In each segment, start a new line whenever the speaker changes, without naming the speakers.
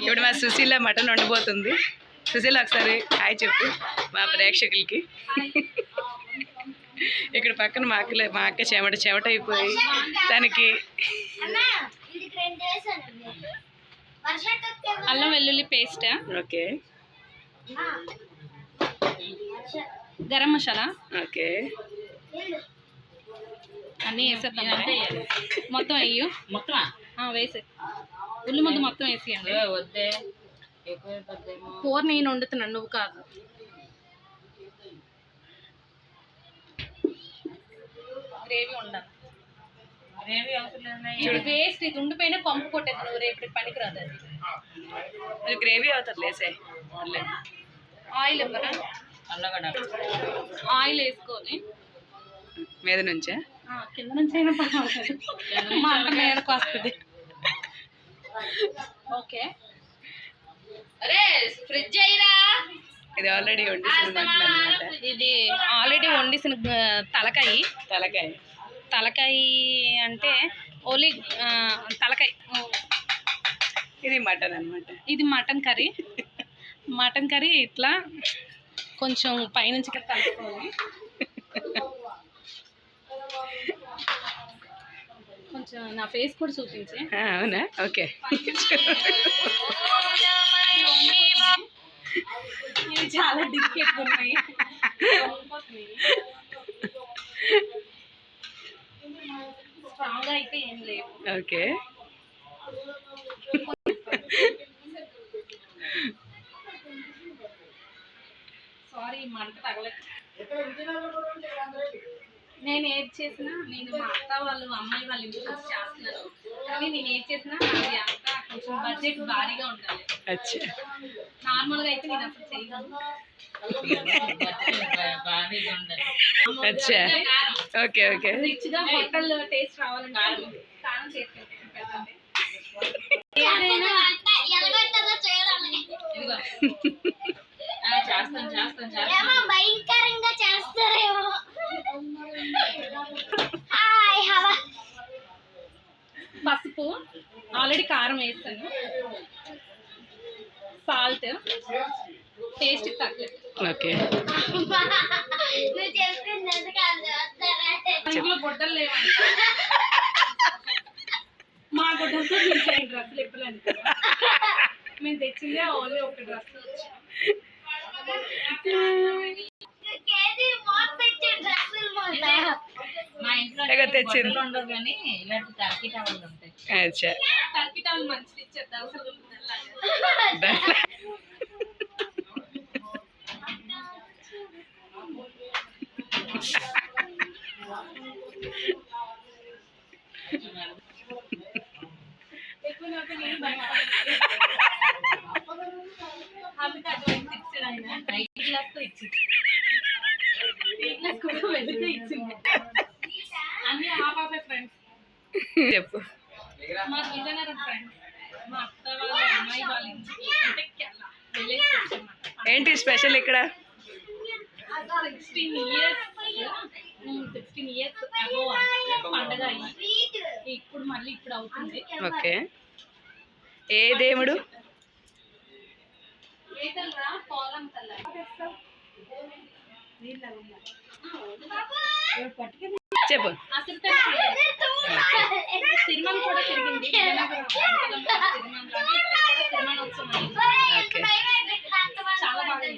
ఇప్పుడు మా సుశీల మటన్ వండిపోతుంది. సుశీల ఒకసారి హాయ్ చెప్పు మా ప్రేక్షకులకి. ఇక్కడ పక్కన మా అక్క చెమట అయిపోయి తనకి
అల్లం వెల్లుల్లి paste,
okay,
garam masala,
okay,
అన్నీ వేసేద్దాం. మొత్తం వేయు, వేసే ఉల్లి ముద్ద మొత్తం వేసేయండి. కూర నేను వండుతున్నాను, నువ్వు కాదు. గ్రేవీ ఉండాలి. వేస్ట్ ఇది ఉండిపోయినా పంపు కొట్టేది, నువ్వు రేపు పనికి రాదు.
అది గ్రేవీ అవుతుంది. లేసే
ఆయిల్ ఇవ్వరా? ఆయిల్ వేసుకోవాలి
మీద నుంచే,
కింద నుంచి అయినా పర్వాలేదు, మంట మీదకి వస్తుంది. ఓకే, ఫ్రిడ్జ్ అయ్యిరా.
ఇది ఆల్రెడీ వండిసిన మటన్ అన్నమాట.
ఇది ఆల్రెడీ వండిసిన తలకాయ అంటే ఓన్లీ తలకాయ.
ఇది మటన్ అన్నమాట.
ఇది మటన్ కర్రీ. మటన్ కర్రీ ఇట్లా కొంచెం పైనుంచి కలుపుకోవాలి. కొంచెం నా ఫేస్ కూడా చూపించి.
అవునా? ఓకే.
ఇవి చాలా డిఫికల్ట్ ఉన్నాయి. స్ట్రాంగ్ అయితే ఏం లేవు.
ఓకే,
సారీ మంట తగలేదు. నేను ఏది చేసినా, నేను మా అత్త వాళ్ళు అమ్మాయి వాళ్ళు ఇంటికి వచ్చి చేస్తున్నాను, కానీ నేను ఏది చేసినా అది అంతా కొంచెం బడ్జెట్ భారీగా ఉండాలి. నార్మల్గా అయితే నేను అసలు చేయగలను.
Okay, okay.
రిచ్గా హోటల్ టేస్ట్ రావాలంటే కారం చేసుకుంటాను.
భయంకరంగా చేస్తారేమో.
పసుపు ఆల్రెడీ కారం వేస్తాను, సాల్ట్ టేస్ట్ తగ్గలేదు.
ఓకే,
గుడ్డలు లేవండి, మా గుడ్డలతో డ్రెస్సులు ఇప్పలేదు. మేము తెచ్చిందే ఓన్లీ ఒక డ్రెస్. మా ఇంట్లో
తెచ్చింది
ఉండదు కానీ ఇలాంటి టర్కీ టవల్ ఉంటాయి. టర్కీ టవల్ మంచిది ఇచ్చేద్దాం. అన్ని ఆ పాపే ఫ్రెండ్స్.
చెప్పు.
మా విజయనగరం ఫ్రెండ్స్, మా అత్త వాళ్ళ అమ్మాయి వాళ్ళ ఇంటికి
ఏంటి స్పెషల్ ఇక్కడ?
16 years పండగ ఇప్పుడు మళ్ళీ ఇప్పుడు అవుతుంది.
ఓకే, ఏ దేవుడు? చెప్పు.
సినిమా కూడా తిరిగింది. చాలా బాగా.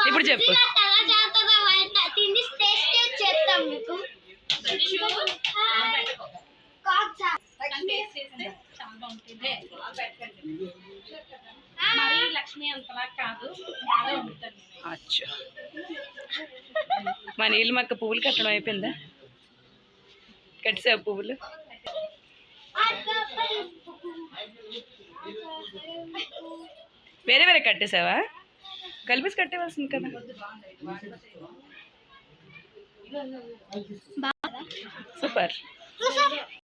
ఇప్పుడు చెప్పు.
మరీ లక్ష్మి అంతలా కాదు, బాగా ఉంటుంది.
అచ్చా, మా నీళ్ళు మక్క పువ్వులు కట్టడం అయిపోయిందా? కట్టేసావు పువ్వులు? వేరే వేరే కట్టేసావా? కలిపేసి కట్టేవాల్సింది కదా. సూపర్.